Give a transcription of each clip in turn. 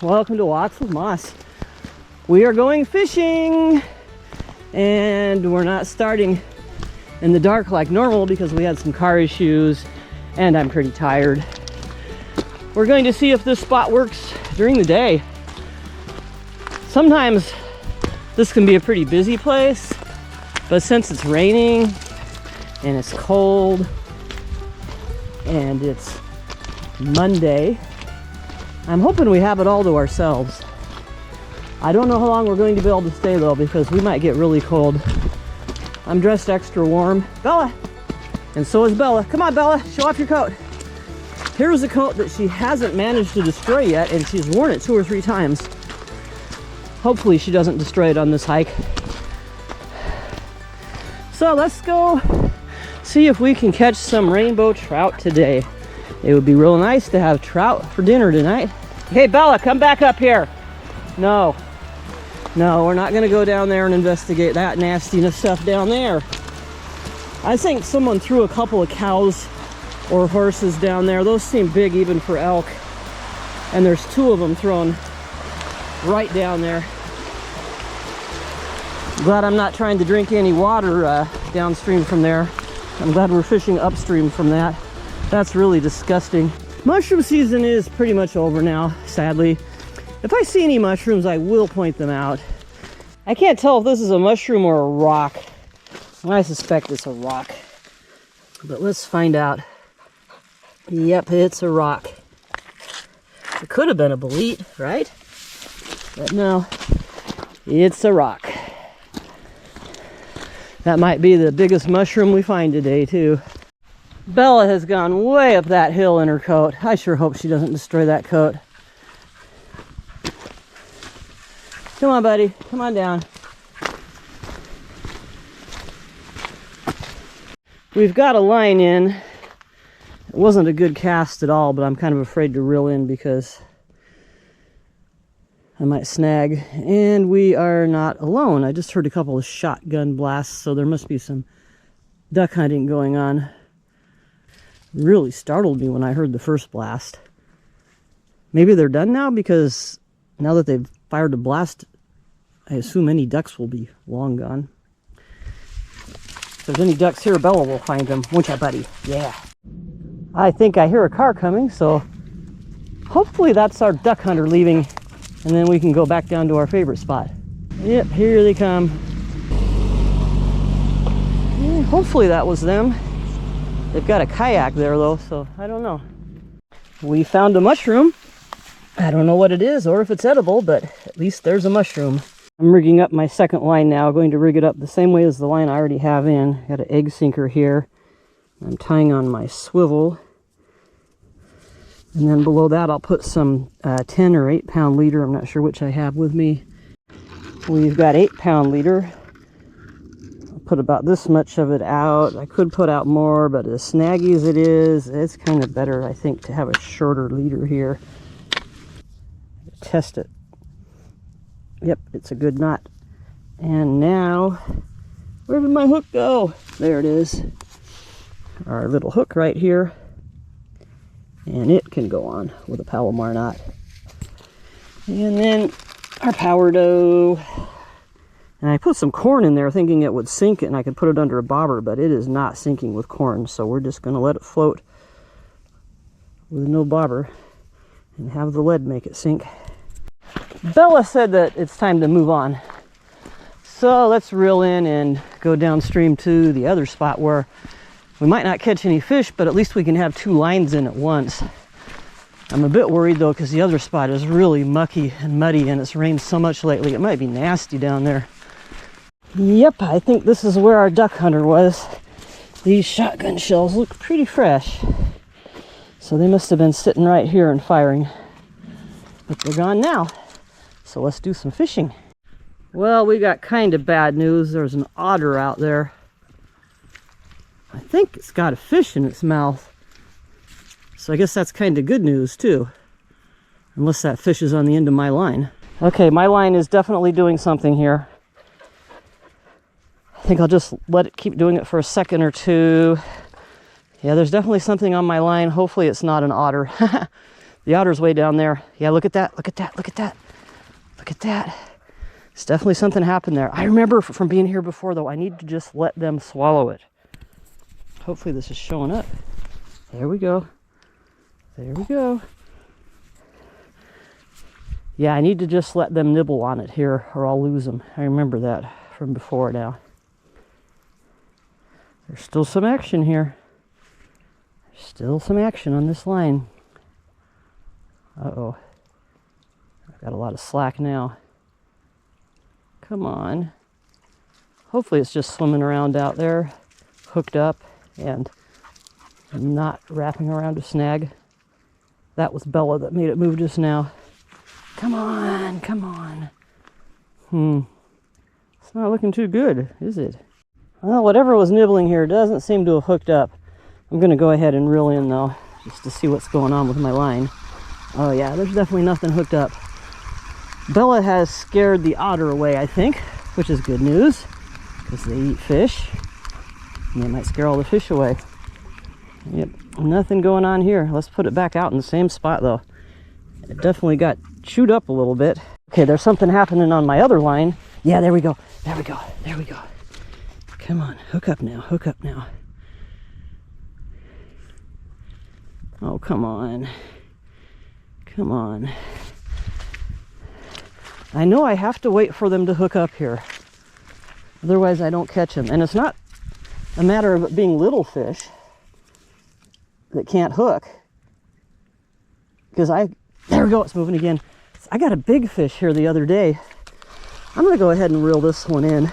welcome to Walks with Moss. We are going fishing, and we're not starting in the dark like normal because we had some car issues and I'm pretty tired. We're going to see if this spot works during the day. Sometimes this can be a pretty busy place, but since it's raining and it's cold and it's Monday, I'm hoping we have it all to ourselves. I don't know how long we're going to be able to stay though, because we might get really cold. I'm dressed extra warm. Bella! And so is Bella. Come on, Bella, show off your coat. Here's a coat that she hasn't managed to destroy yet, and she's worn it 2 or 3 times. Hopefully she doesn't destroy it on this hike. So let's go see if we can catch some rainbow trout today. It would be real nice to have trout for dinner tonight. Hey Bella, come back up here. No, we're not gonna go down there and investigate that nastiness stuff down there. I think someone threw a couple of cows or horses down there. Those seem big even for elk. And there's 2 of them thrown right down there. Glad I'm not trying to drink any water downstream from there. I'm glad we're fishing upstream from that. That's really disgusting. Mushroom season is pretty much over now, sadly. If I see any mushrooms, I will point them out. I can't tell if this is a mushroom or a rock. I suspect it's a rock. But let's find out. Yep, it's a rock. It could have been a bolete, right? But no, it's a rock. That might be the biggest mushroom we find today, too. Bella has gone way up that hill in her coat. I sure hope she doesn't destroy that coat. Come on, buddy. Come on down. We've got a line in. It wasn't a good cast at all, but I'm kind of afraid to reel in because I might snag. And we are not alone. I just heard a couple of shotgun blasts, so there must be some duck hunting going on. Really startled me when I heard the first blast. Maybe they're done now, because now that they've fired a blast, I assume any ducks will be long gone. If there's any ducks here, Bella will find them, won't ya, buddy? Yeah. I think I hear a car coming, so hopefully that's our duck hunter leaving, and then we can go back down to our favorite spot. Yep, here they come. Yeah, hopefully that was them. They've got a kayak there though, so I don't know. We found a mushroom. I don't know what it is or if it's edible, but at least there's a mushroom. I'm rigging up my second line now. I'm going to rig it up the same way as the line I already have in. Got an egg sinker here. I'm tying on my swivel. And then below that I'll put some 10 or 8 pound leader. I'm not sure which I have with me. We've got 8 pound leader. Put about this much of it out. I could put out more, but as snaggy as it is, it's kind of better, I think, to have a shorter leader here. Test it. Yep, it's a good knot. And now, where did my hook go? There it is. Our little hook right here. And it can go on with a Palomar knot. And then our power dough. And I put some corn in there thinking it would sink it and I could put it under a bobber, but it is not sinking with corn, so we're just going to let it float with no bobber and have the lead make it sink. Bella said that it's time to move on. So let's reel in and go downstream to the other spot where we might not catch any fish, but at least we can have 2 lines in at once. I'm a bit worried though because the other spot is really mucky and muddy and it's rained so much lately. It might be nasty down there. Yep, I think this is where our duck hunter was. These shotgun shells look pretty fresh. So they must have been sitting right here and firing. But they're gone now. So let's do some fishing. Well, we got kind of bad news. There's an otter out there. I think it's got a fish in its mouth. So I guess that's kind of good news too. Unless that fish is on the end of my line. Okay, my line is definitely doing something here. I think I'll just let it keep doing it for a second or two. Yeah, there's definitely something on my line. Hopefully it's not an otter. The otter's way down there. Yeah, look at that, look at that, look at that. Look at that. It's definitely something happened there. I remember from being here before, though, I need to just let them swallow it. Hopefully this is showing up. There we go. There we go. Yeah, I need to just let them nibble on it here, or I'll lose them. I remember that from before now. There's still some action here. Still some action on this line. Uh-oh. I've got a lot of slack now. Come on. Hopefully it's just swimming around out there, hooked up, and not wrapping around a snag. That was Bella that made it move just now. Come on, come on. It's not looking too good, is it? Well, whatever was nibbling here doesn't seem to have hooked up. I'm going to go ahead and reel in, though, just to see what's going on with my line. Oh, yeah, there's definitely nothing hooked up. Bella has scared the otter away, I think, which is good news, because they eat fish, and they might scare all the fish away. Yep, nothing going on here. Let's put it back out in the same spot, though. It definitely got chewed up a little bit. Okay, there's something happening on my other line. Yeah, there we go. There we go. There we go. Come on, hook up now. Hook up now. Oh, come on. Come on. I know I have to wait for them to hook up here. Otherwise, I don't catch them. And it's not a matter of it being little fish that can't hook. Because there we go, it's moving again. I got a big fish here the other day. I'm going to go ahead and reel this one in,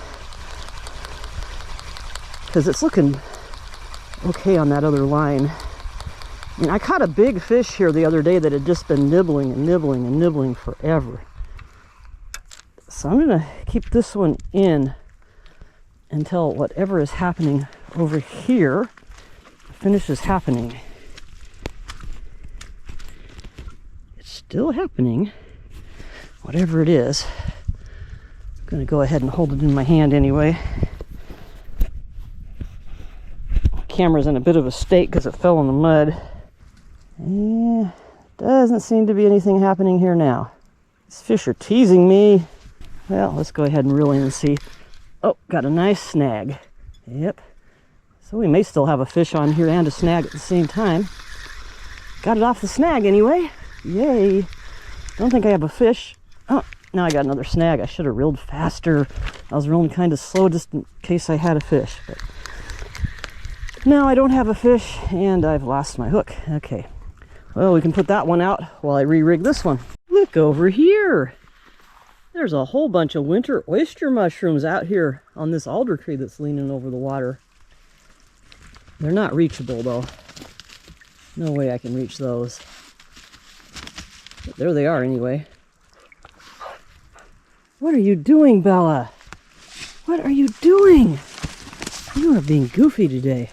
because it's looking okay on that other line. I mean, I caught a big fish here the other day that had just been nibbling and nibbling and nibbling forever. So I'm going to keep this one in until whatever is happening over here finishes happening. It's still happening, whatever it is. I'm going to go ahead and hold it in my hand anyway. The camera's in a bit of a state because it fell in the mud. Doesn't seem to be anything happening here now. These fish are teasing me. Well, let's go ahead and reel in and see. Oh, got a nice snag. Yep. So we may still have a fish on here and a snag at the same time. Got it off the snag anyway. Yay. Don't think I have a fish. Oh, now I got another snag. I should have reeled faster. I was reeling kind of slow just in case I had a fish. But now I don't have a fish and I've lost my hook. Okay. Well, we can put that one out while I re-rig this one. Look over here. There's a whole bunch of winter oyster mushrooms out here on this alder tree that's leaning over the water. They're not reachable, though. No way I can reach those. But there they are anyway. What are you doing, Bella? What are you doing? You are being goofy today.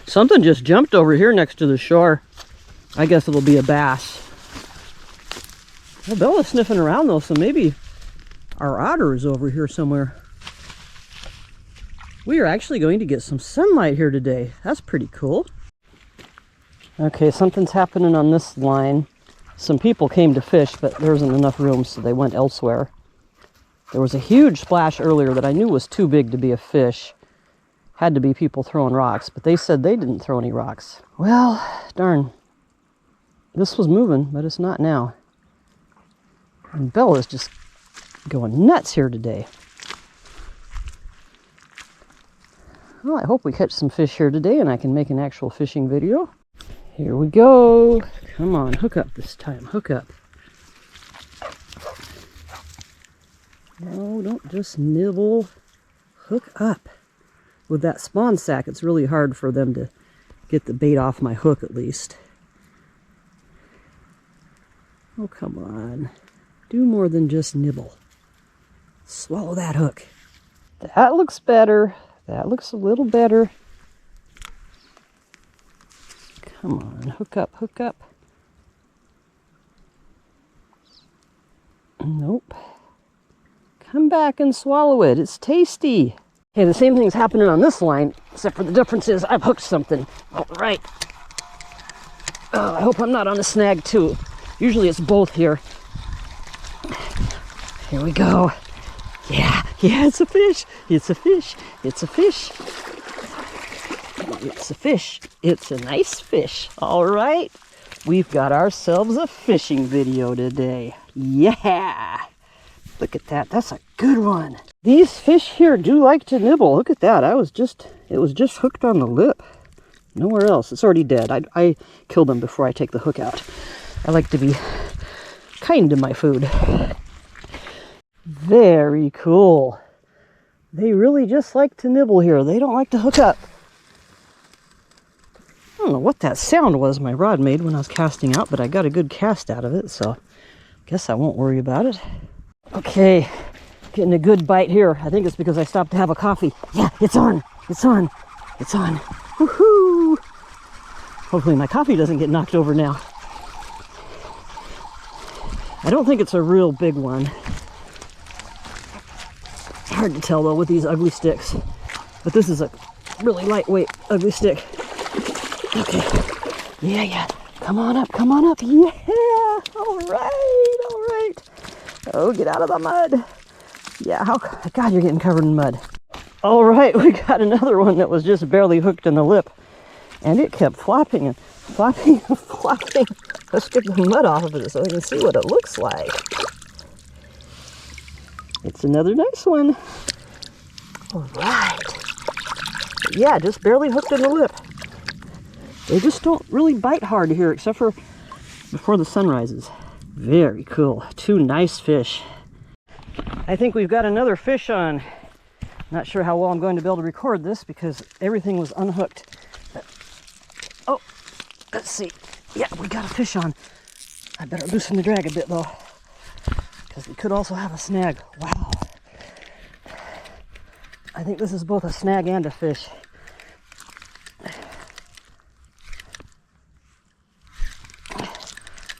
Something just jumped over here next to the shore. I guess it'll be a bass. Well, Bella's sniffing around though, so maybe our otter is over here somewhere. We are actually going to get some sunlight here today. That's pretty cool. Okay, something's happening on this line. Some people came to fish, but there isn't enough room, so they went elsewhere. There was a huge splash earlier that I knew was too big to be a fish. Had to be people throwing rocks, but they said they didn't throw any rocks. Well, darn. This was moving, but it's not now. And Bella's just going nuts here today. Well, I hope we catch some fish here today and I can make an actual fishing video. Here we go. Come on, hook up this time. Hook up. No, don't just nibble. Hook up. With that spawn sack, it's really hard for them to get the bait off my hook at least. Oh, come on. Do more than just nibble. Swallow that hook. That looks better. That looks a little better. Come on, hook up, hook up. Nope. Come back and swallow it. It's tasty. Okay, the same thing's happening on this line, except for the difference is I've hooked something. All right. Oh, I hope I'm not on a snag too. Usually it's both here. Here we go. Yeah, it's a fish. It's a fish. It's a fish. It's a fish. It's a nice fish. All right. We've got ourselves a fishing video today. Yeah. Look at that. That's a good one. These fish here do like to nibble. Look at that. It was just hooked on the lip. Nowhere else. It's already dead. I kill them before I take the hook out. I like to be kind to my food. Very cool. They really just like to nibble here. They don't like to hook up. I don't know what that sound was my rod made when I was casting out, but I got a good cast out of it, so I guess I won't worry about it. Okay, getting a good bite here. I think it's because I stopped to have a coffee. Yeah, it's on. It's on. It's on. Woohoo! Hopefully my coffee doesn't get knocked over now. I don't think it's a real big one. Hard to tell though with these ugly sticks. But this is a really lightweight ugly stick. Okay. Yeah. Come on up. Yeah. All right. Oh, get out of the mud. Yeah, God, you're getting covered in mud. All right, we got another one that was just barely hooked in the lip. And it kept flopping and flopping and flopping. Let's get the mud off of it so I can see what it looks like. It's another nice one. All right. Yeah, just barely hooked in the lip. They just don't really bite hard here, except for before the sun rises. Very cool. Two nice fish. I think we've got another fish on. Not sure how well I'm going to be able to record this because everything was unhooked. But, oh, let's see. Yeah, we got a fish on. I better loosen the drag a bit though, because we could also have a snag. Wow. I think this is both a snag and a fish.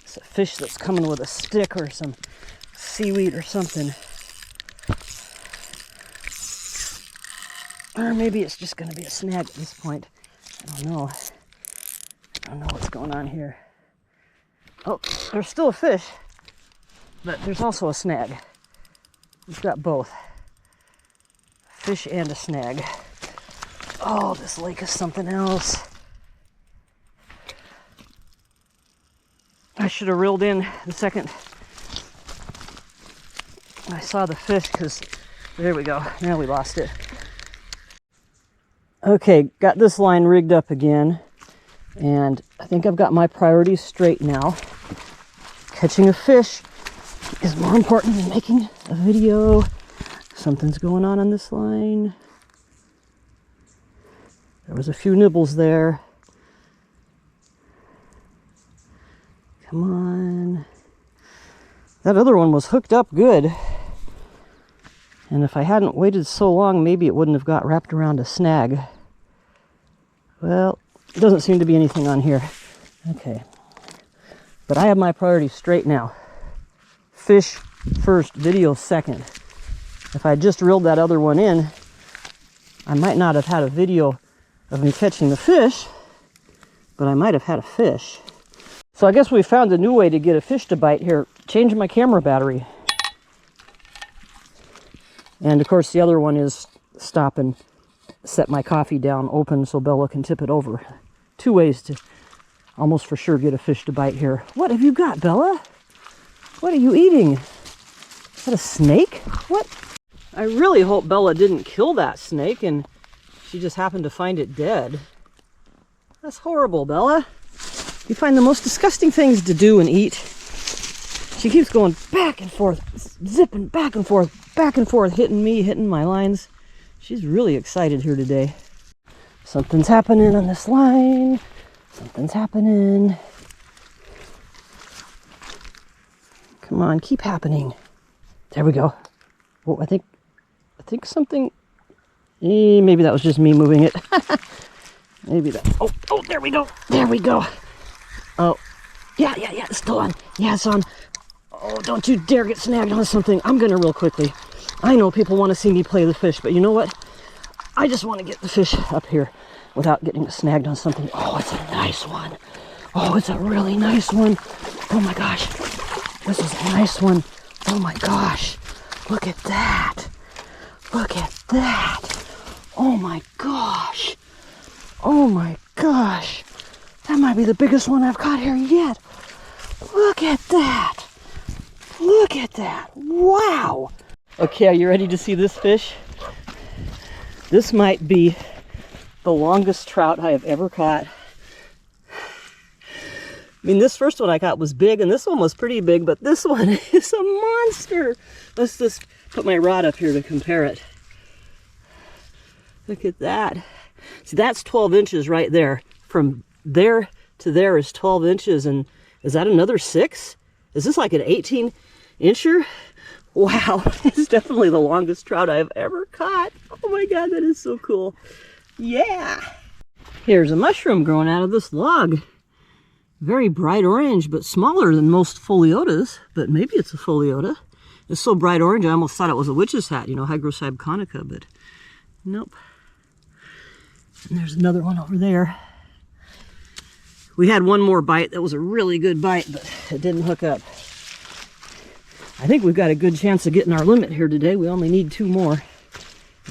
It's a fish that's coming with a stick or some seaweed or something. Or maybe it's just going to be a snag at this point. I don't know. I don't know what's going on here. Oh, there's still a fish, but there's also a snag. We've got both. Fish and a snag. Oh, this lake is something else. I should have reeled in the second I saw the fish, because there we go. Now we lost it. Okay, got this line rigged up again, and I think I've got my priorities straight now. Catching a fish is more important than making a video. Something's going on this line. There was a few nibbles there. Come on. That other one was hooked up good. And if I hadn't waited so long, maybe it wouldn't have got wrapped around a snag. Well, it doesn't seem to be anything on here. Okay. But I have my priorities straight now. Fish first, video second. If I just reeled that other one in, I might not have had a video of me catching the fish, but I might have had a fish. So I guess we found a new way to get a fish to bite here. Change my camera battery. And of course the other one is stop and set my coffee down open so Bella can tip it over. Two ways to almost for sure get a fish to bite here. What have you got, Bella? What are you eating? Is that a snake? What? I really hope Bella didn't kill that snake and she just happened to find it dead. That's horrible, Bella. You find the most disgusting things to do and eat. She keeps going back and forth, zipping back and forth, hitting me, hitting my lines. She's really excited here today. Something's happening on this line. Something's happening. Come on, keep happening. There we go. Oh, I think something. Maybe that was just me moving it. Maybe that. Oh, there we go. There we go. Oh, yeah, it's still on. Yeah, it's on. Oh, don't you dare get snagged on something. I'm gonna real quickly. I know people want to see me play the fish, but you know what? I just want to get the fish up here without getting snagged on something. Oh, it's a nice one. Oh, it's a really nice one. Oh my gosh. This is a nice one. Oh my gosh. Look at that. Look at that. Oh my gosh. Oh my gosh. That might be the biggest one I've caught here yet. Look at that. Look at that. Wow. Okay, are you ready to see this fish? This might be the longest trout I have ever caught. I mean, this first one I caught was big, and this one was pretty big, but this one is a monster. Let's just put my rod up here to compare it. Look at that. See, that's 12 inches right there. From there to there is 12 inches, and is that another 6? Is this like an 18-incher? Wow, it's definitely the longest trout I've ever caught. Oh my God, that is so cool. Yeah. Here's a mushroom growing out of this log. Very bright orange, but smaller than most foliotas, but maybe it's a foliota. It's so bright orange, I almost thought it was a witch's hat, you know, Hygrocybe conica, but nope. And there's another one over there. We had one more bite. That was a really good bite, but it didn't hook up. I think we've got a good chance of getting our limit here today. We only need 2 more.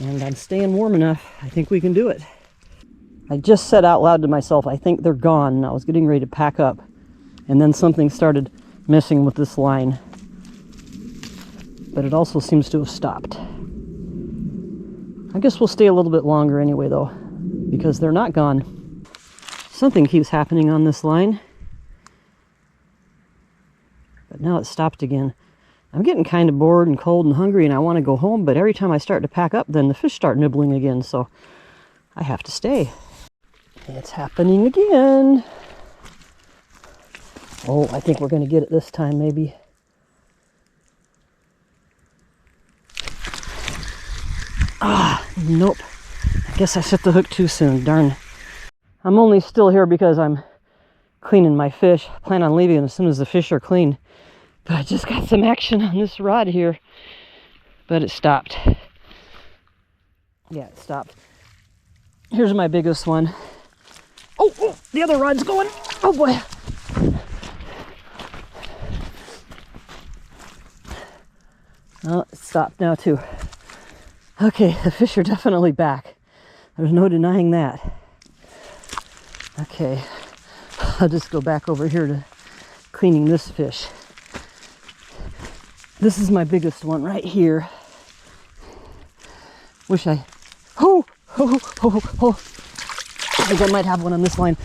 And I'm staying warm enough. I think we can do it. I just said out loud to myself, I think they're gone. And I was getting ready to pack up. And then something started messing with this line. But it also seems to have stopped. I guess we'll stay a little bit longer anyway, though, because they're not gone. Something keeps happening on this line. But now it's stopped again. I'm getting kind of bored and cold and hungry, and I want to go home, but every time I start to pack up, then the fish start nibbling again, so I have to stay. It's happening again. Oh, I think we're going to get it this time, maybe. Ah, nope. I guess I set the hook too soon, darn. I'm only still here because I'm cleaning my fish. I plan on leaving as soon as the fish are clean. But I just got some action on this rod here. But it stopped. Yeah, it stopped. Here's my biggest one. Oh, the other rod's going. Oh boy. Oh, it stopped now too. Okay, the fish are definitely back. There's no denying that. Okay, I'll just go back over here to cleaning this fish. This is my biggest one right here. Wish I... Oh! I think I might have one on this line.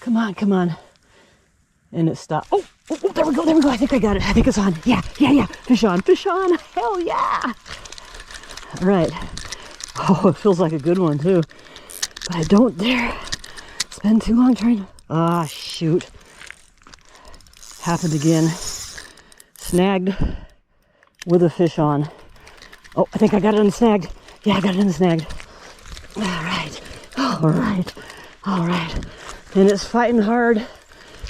Come on. And it stopped. Oh, there we go. I think I got it. I think it's on. Yeah. Fish on. Hell yeah. All right. Oh, it feels like a good one too. But I don't dare spend too long trying to... Ah, shoot. Happened again. Snagged with a fish on. Oh, I think I got it unsnagged. Yeah, I got it unsnagged. All right. And it's fighting hard.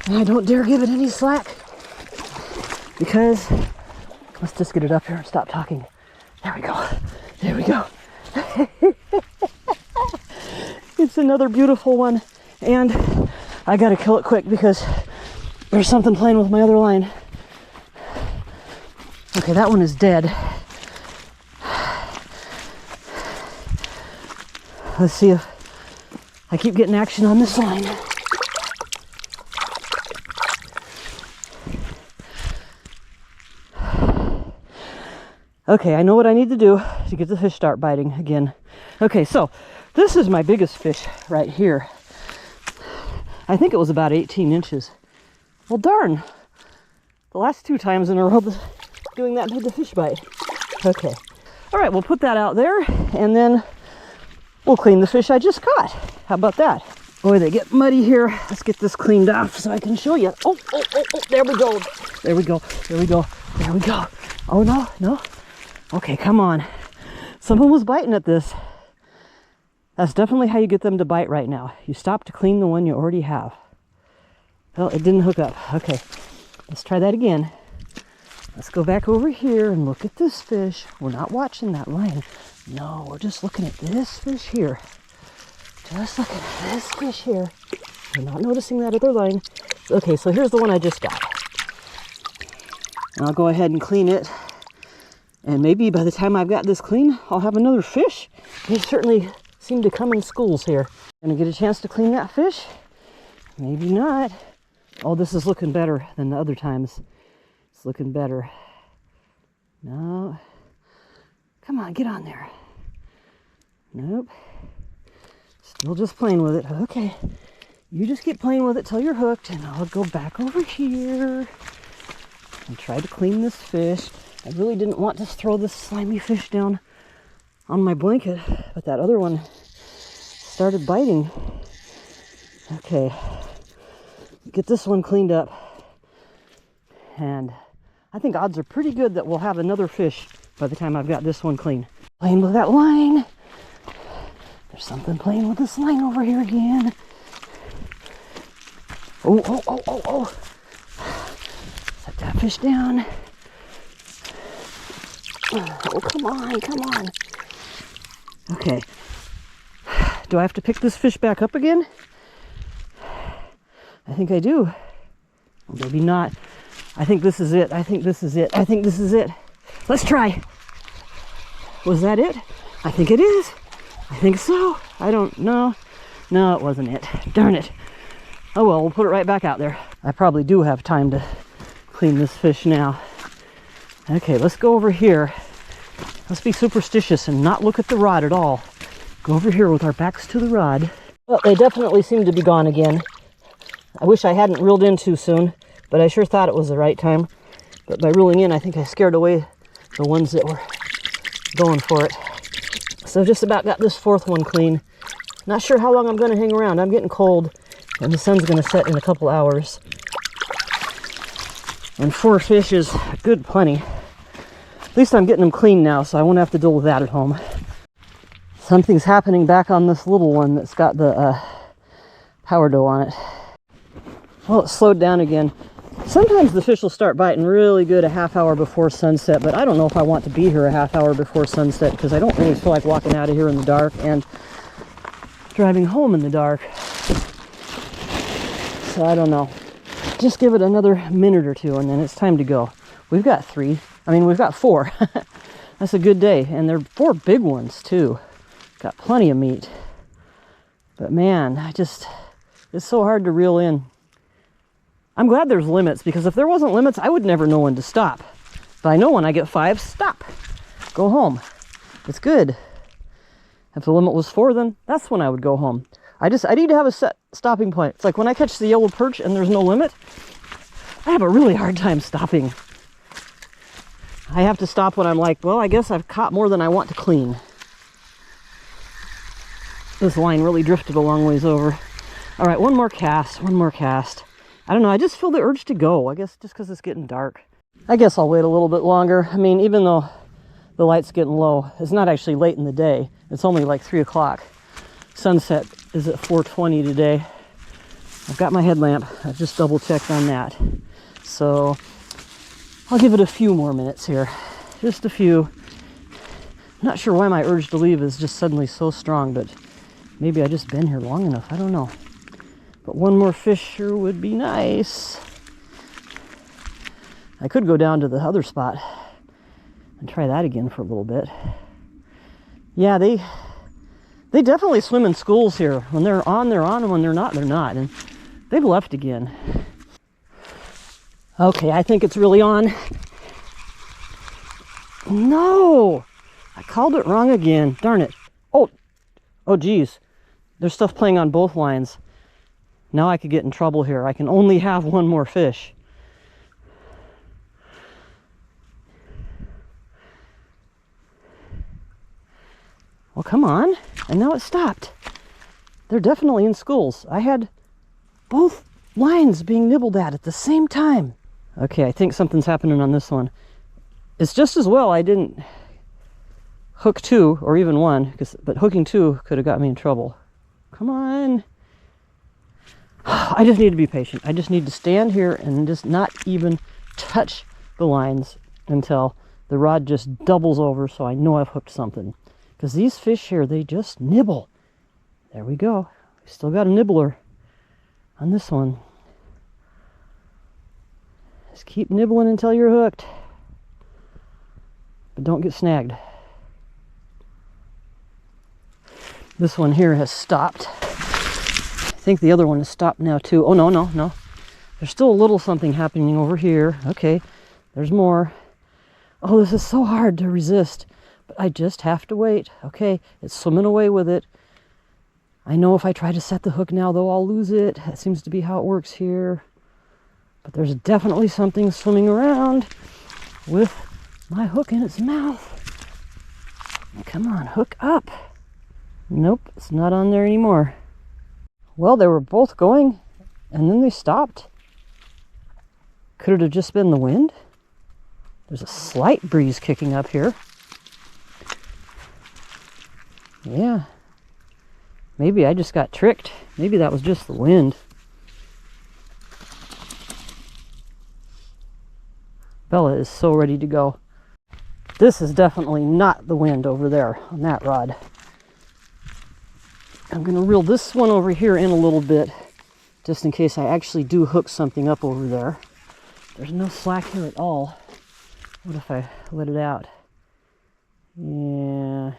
And I don't dare give it any slack. Because... Let's just get it up here and stop talking. There we go. It's another beautiful one. And I gotta kill it quick because there's something playing with my other line. Okay, that one is dead. Let's see if I keep getting action on this line. Okay, I know what I need to do to get the fish start biting again. Okay, so this is my biggest fish right here. I think it was about 18 inches. Well, darn. The last 2 times in a row doing that made the fish bite. Okay. All right, we'll put that out there, and then we'll clean the fish I just caught. How about that? Boy, they get muddy here. Let's get this cleaned off so I can show you. Oh, there we go. Oh, no. Okay, come on. Someone was biting at this. That's definitely how you get them to bite right now. You stop to clean the one you already have. Well, it didn't hook up. Okay, let's try that again. Let's go back over here and look at this fish. We're not watching that line. No, we're just looking at this fish here. I'm not noticing that other line. Okay, so here's the one I just got. And I'll go ahead and clean it. And maybe by the time I've got this clean, I'll have another fish. They certainly seem to come in schools here. Gonna get a chance to clean that fish? Maybe not. Oh, this is looking better than the other times. It's looking better. No. Come on, get on there. Nope. Still just playing with it. Okay. You just keep playing with it till you're hooked, and I'll go back over here and try to clean this fish. I really didn't want to throw this slimy fish down on my blanket, but that other one started biting. Okay. Get this one cleaned up. And I think odds are pretty good that we'll have another fish by the time I've got this one clean. Playing with that line. There's something playing with this line over here again. Oh. Set that fish down. Oh, come on. Okay. Do I have to pick this fish back up again? I think I do. Or maybe not. I think this is it. Let's try. Was that it? I think it is. I think so. I don't know. No, it wasn't it. Darn it. Oh well, we'll put it right back out there. I probably do have time to clean this fish now. Okay, let's go over here. Let's be superstitious and not look at the rod at all. Go over here with our backs to the rod. Well, they definitely seem to be gone again. I wish I hadn't reeled in too soon, but I sure thought it was the right time. But by reeling in, I think I scared away the ones that were going for it. So just about got this fourth one clean. Not sure how long I'm going to hang around. I'm getting cold, and the sun's going to set in a couple hours. And 4 fish is good plenty. At least I'm getting them clean now, so I won't have to deal with that at home. Something's happening back on this little one that's got the power dough on it. Well, it slowed down again. Sometimes the fish will start biting really good a half hour before sunset, but I don't know if I want to be here a half hour before sunset because I don't really feel like walking out of here in the dark and driving home in the dark. So I don't know. Just give it another minute or two and then it's time to go. We've got 4. That's a good day. And they're 4 big ones too. Got plenty of meat. But man, it's so hard to reel in. I'm glad there's limits, because if there wasn't limits, I would never know when to stop. But I know when I get 5, stop. Go home. It's good. If the limit was 4, then that's when I would go home. I need to have a set stopping point. It's like when I catch the yellow perch and there's no limit, I have a really hard time stopping. I have to stop when I'm like, well, I guess I've caught more than I want to clean. This line really drifted a long ways over. All right, one more cast. I don't know, I just feel the urge to go. I guess just because it's getting dark. I guess I'll wait a little bit longer. I mean, even though the light's getting low, it's not actually late in the day. It's only like 3 o'clock. Sunset is at 4:20 today. I've got my headlamp. I've just double checked on that. So I'll give it a few more minutes here. Just a few. I'm not sure why my urge to leave is just suddenly so strong, but maybe I just been here long enough. I don't know. But one more fish sure would be nice. I could go down to the other spot and try that again for a little bit. Yeah, they definitely swim in schools here. When they're on, and when they're not, they're not. And they've left again. Okay, I think it's really on. No! I called it wrong again. Darn it. Oh geez. There's stuff playing on both lines. Now I could get in trouble here. I can only have one more fish. Well, come on. And now it stopped. They're definitely in schools. I had both lines being nibbled at the same time. Okay, I think something's happening on this one. It's just as well I didn't hook 2 or even 1, but hooking 2 could have got me in trouble. Come on. I just need to be patient. I just need to stand here and just not even touch the lines until the rod just doubles over so I know I've hooked something. Because these fish here, they just nibble. There we go. We still got a nibbler. on this one. Just keep nibbling until you're hooked. But don't get snagged. This one here has stopped. I think the other one has stopped now too. Oh, no, no, no. There's still a little something happening over here. Okay, there's more. Oh, this is so hard to resist. But I just have to wait. Okay, it's swimming away with it. I know if I try to set the hook now, though, I'll lose it. That seems to be how it works here. But there's definitely something swimming around with my hook in its mouth. Come on, hook up. Nope, it's not on there anymore. Well, they were both going, and then they stopped. Could it have just been the wind? There's a slight breeze kicking up here. Yeah. Maybe I just got tricked. Maybe that was just the wind. Bella is so ready to go. This is definitely not the wind over there on that rod. I'm going to reel this one over here in a little bit, just in case I actually do hook something up over there. There's no slack here at all. What if I let it out? Yeah.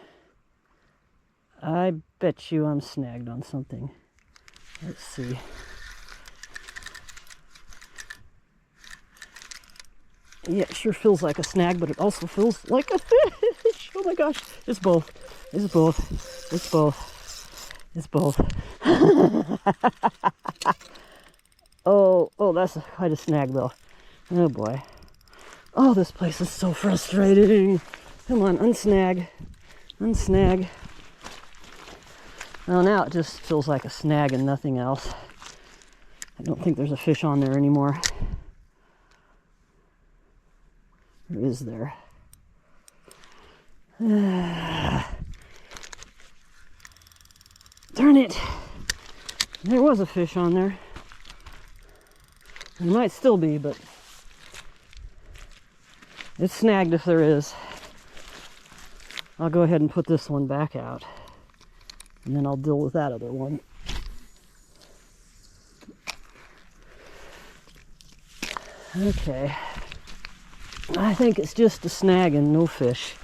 I bet you I'm snagged on something. Let's see. Yeah, it sure feels like a snag, but it also feels like a fish. Oh my gosh. It's both. It's both. It's both. It's both. Oh, that's quite a snag though. Oh boy. Oh, this place is so frustrating. Come on, unsnag. Unsnag. Well, now it just feels like a snag and nothing else. I don't think there's a fish on there anymore. Or is there? Darn it! There was a fish on there. There might still be, but it's snagged if there is. I'll go ahead and put this one back out, and then I'll deal with that other one. Okay. I think it's just a snag and no fish.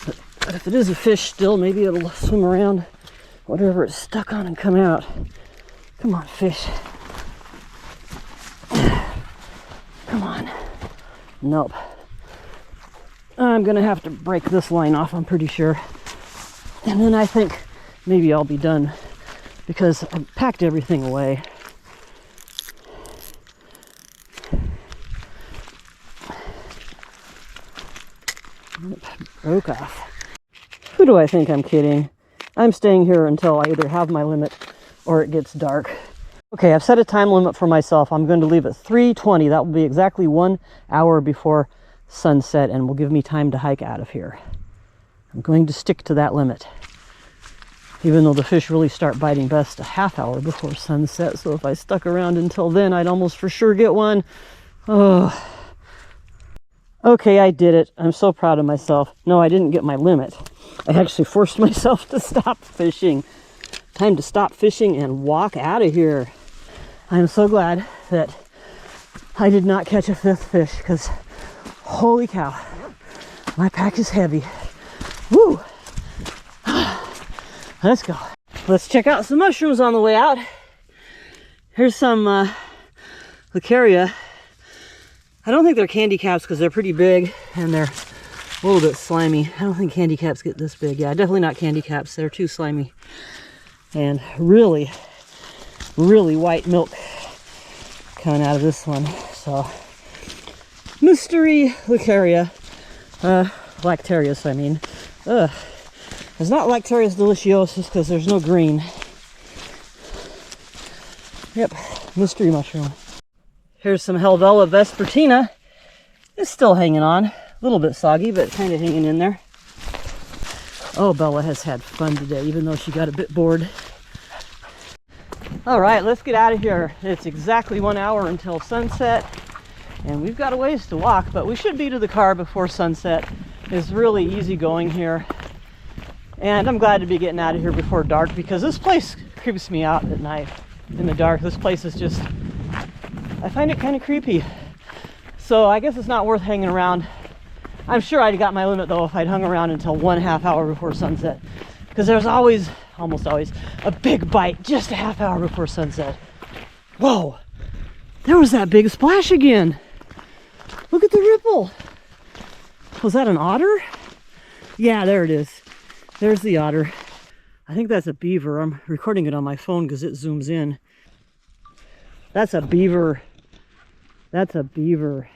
But if it is a fish still, maybe it'll swim around whatever it's stuck on and come out. Come on, fish. Come on. Nope. I'm gonna have to break this line off, I'm pretty sure. And then I think maybe I'll be done, because I packed everything away. Broke off. Who do I think I'm kidding? I'm staying here until I either have my limit or it gets dark. Okay, I've set a time limit for myself. I'm going to leave at 3:20. That will be exactly 1 hour before sunset and will give me time to hike out of here. I'm going to stick to that limit, even though the fish really start biting best a half hour before sunset. So if I stuck around until then, I'd almost for sure get one. Oh. Okay, I did it. I'm so proud of myself. No, I didn't get my limit. I actually forced myself to stop fishing. Time to stop fishing and walk out of here. I'm so glad that I did not catch a fifth fish, because holy cow, my pack is heavy. Woo! Let's go. Let's check out some mushrooms on the way out. Here's some Lucaria. I don't think they're candy caps because they're pretty big and they're a little bit slimy. I don't think candy caps get this big. Yeah, definitely not candy caps. They're too slimy. And really, really white milk coming out of this one. So, mystery Lucaria. Lactarius, I mean. It's not Lactarius deliciosus because there's no green. Yep, mystery mushroom. Here's some Helvella vespertina. It's still hanging on. A little bit soggy, but kind of hanging in there. Oh, Bella has had fun today, even though she got a bit bored. All right, let's get out of here. It's exactly 1 hour until sunset, and we've got a ways to walk, but we should be to the car before sunset. It's really easy going here. And I'm glad to be getting out of here before dark, because this place creeps me out at night in the dark. This place is just, I find it kind of creepy. So I guess it's not worth hanging around. I'm sure I'd got my limit though if I'd hung around until 1/2 hour before sunset, because there's always, almost always, a big bite just a half hour before sunset. Whoa, there was that big splash again. Look at the ripple. Was that an otter? Yeah, there it is. There's the otter. I think that's a beaver. I'm recording it on my phone because it zooms in. That's a beaver. That's a beaver.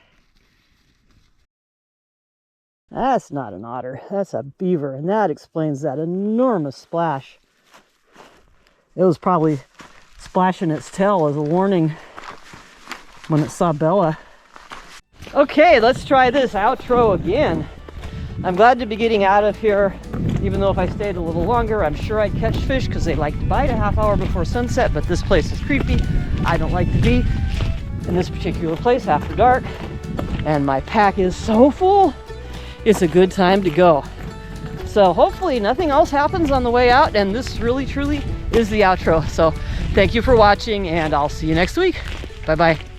That's not an otter. That's a beaver. And that explains that enormous splash. It was probably splashing its tail as a warning when it saw Bella. Okay, let's try this outro again. I'm glad to be getting out of here, even though if I stayed a little longer, I'm sure I'd catch fish because they like to bite a half hour before sunset, but this place is creepy. I don't like to be in this particular place after dark, and my pack is so full. It's a good time to go. So hopefully nothing else happens on the way out, and this really truly is the outro. So thank you for watching, and I'll see you next week. Bye bye.